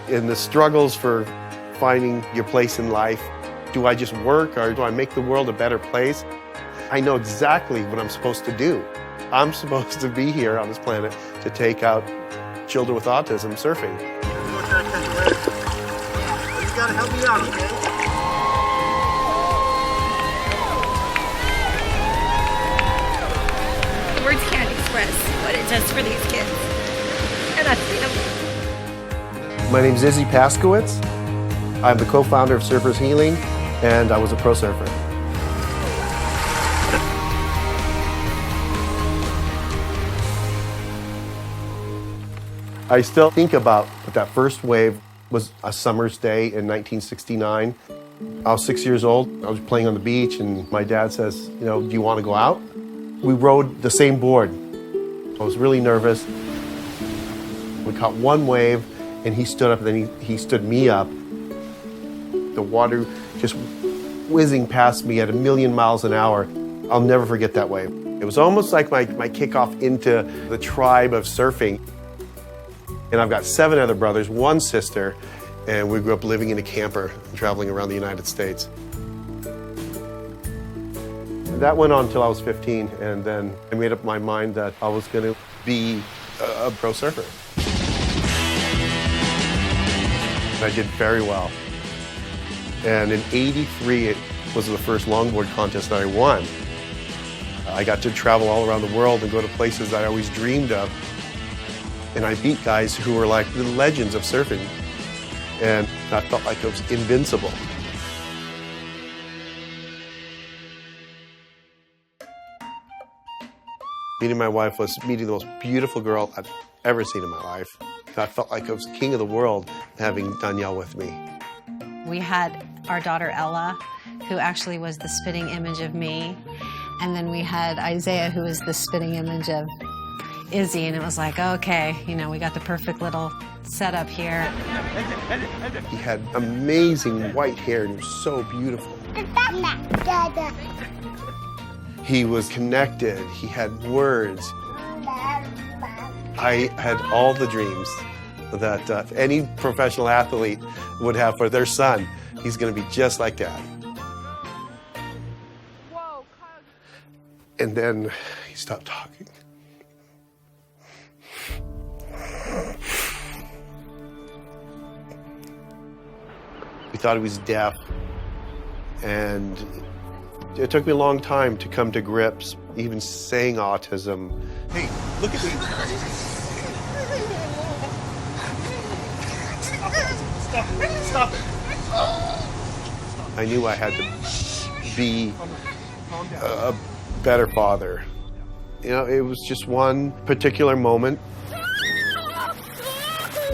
In the struggles for finding your place in life, do I just work or do I make the world a better place? I know exactly what I'm supposed to do. I'm supposed to be here on this planet to take out children with autism surfing. You gotta help me out, okay? Words can't express what it does for these kids. And I feel. My name is Izzy Paskowitz. I'm the co-founder of Surfers Healing, and I was a pro surfer. I still think about that first wave was a summer's day in 1969. I was 6 years old. I was playing on the beach, and my dad says, do you want to go out? We rode the same board. I was really nervous. We caught one wave, and he stood up, and then he stood me up. The water just whizzing past me at 1,000,000 miles an hour. I'll never forget that wave. It was almost like my kickoff into the tribe of surfing. And I've got 7 other brothers, 1 sister, and we grew up living in a camper and traveling around the United States. That went on until I was 15, and then I made up my mind that I was going to be a pro surfer. And I did very well. And in '83, it was the first longboard contest that I won. I got to travel all around the world and go to places that I always dreamed of. And I beat guys who were like the legends of surfing. And I felt like I was invincible. Meeting my wife was meeting the most beautiful girl I've ever seen in my life. I felt like I was king of the world having Danielle with me. We had our daughter Ella, who actually was the spitting image of me. And then we had Isaiah, who was the spitting image of Izzy. And it was like, okay, we got the perfect little setup here. He had amazing white hair and he was so beautiful. He was connected, he had words. I had all the dreams that any professional athlete would have for their son. He's going to be just like Dad. And then he stopped talking. We thought he was deaf, and it took me a long time to come to grips, even saying autism. Hey, look at me. Stop it. I knew I had to be a better father. It was just one particular moment.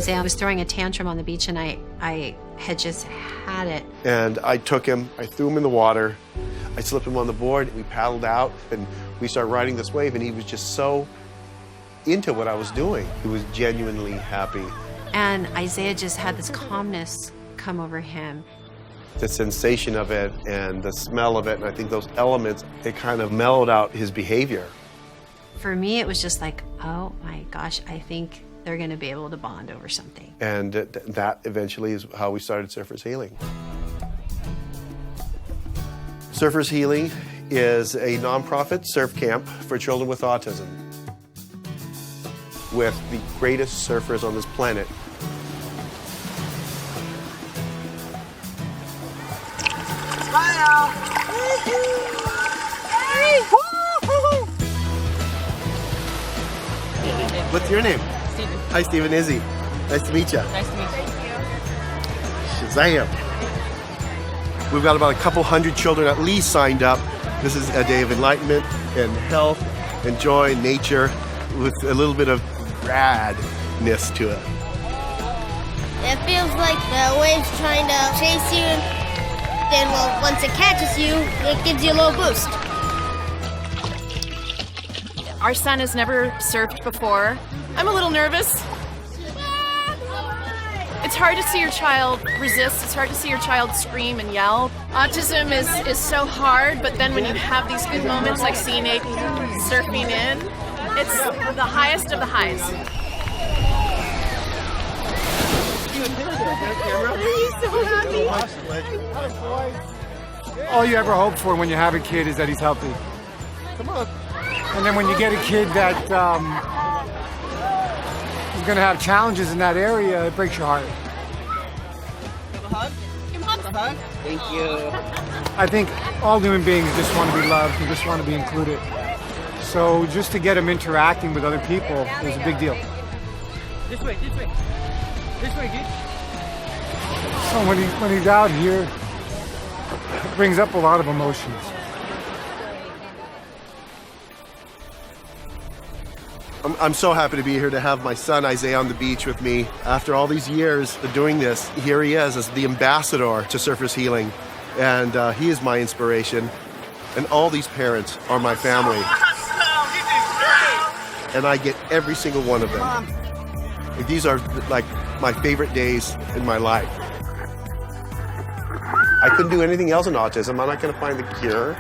I was throwing a tantrum on the beach, and I had just had it. And I took him, I threw him in the water, I slipped him on the board, we paddled out, and we started riding this wave, and he was just so into what I was doing. He was genuinely happy. And Isaiah just had this calmness come over him. The sensation of it and the smell of it, and I think those elements, it kind of mellowed out his behavior. For me, it was just like, oh my gosh, I think they're going to be able to bond over something. And that eventually is how we started Surfers Healing. Surfers Healing is a nonprofit surf camp for children with autism with the greatest surfers on this planet. Smile! What's your name? Steven. Hi, Stephen. Izzy. Nice to meet you. Nice to meet you. Shazam. We've got about a couple hundred children at least signed up. This is a day of enlightenment and health and joy and nature with a little bit of radness to it. It feels like the wave's trying to chase you, then once it catches you, it gives you a little boost. Our son has never surfed before. I'm a little nervous. It's hard to see your child resist. It's hard to see your child scream and yell. Autism is so hard, but then when you have these good moments like seeing Aiden surfing in, it's the highest of the highs. All you ever hope for when you have a kid is that he's healthy. Come on. And then when you get a kid that is going to have challenges in that area, it breaks your heart. Thank you. I think all human beings just want to be loved and just want to be included. So just to get him interacting with other people is a big deal. This way, dude. So when he's out here, it brings up a lot of emotions. I'm so happy to be here to have my son Isaiah on the beach with me. After all these years of doing this, here he is as the ambassador to Surfers Healing. And he is my inspiration. And all these parents are my family. And I get every single one of them. These are like my favorite days in my life. I couldn't do anything else in autism. I'm not going to find the cure.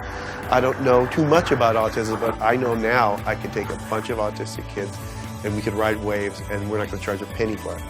I don't know too much about autism, but I know now I can take a bunch of autistic kids and we can ride waves and we're not going to charge a penny for it.